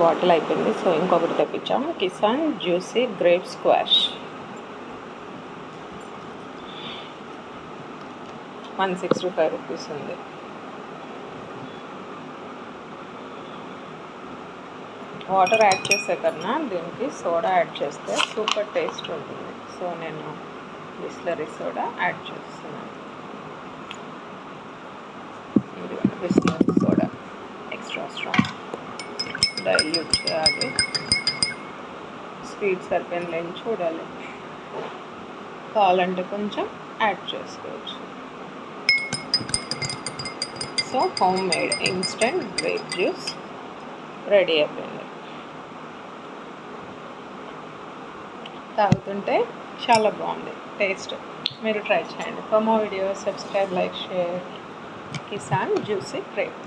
Bottle అయిపోయింది. So ఇంకొకటి తెప్పించాము. Kissan juicy grape squash 165 rupees ఉంది. వాటర్ యాడ్ చేసే కన్నా దీనికి సోడా యాడ్ చేస్తే సూపర్ టేస్ట్ ఉంటుంది. సో నేను బిస్లరీ సోడా యాడ్ చేస్తున్నాను. Bisleri soda extra strong dilute చేయాలి. స్వీట్ సరిపోయింది లేని చూడాలి. కావాలంటే కొంచెం యాడ్ చేసుకోవచ్చు. So home made instant grape juice ready అయిపోయింది. తాగుతుంటే చాలా బాగుంది టేస్ట్. మీరు ట్రై చేయండి. For more videos subscribe, like, share Kissan juicy grape.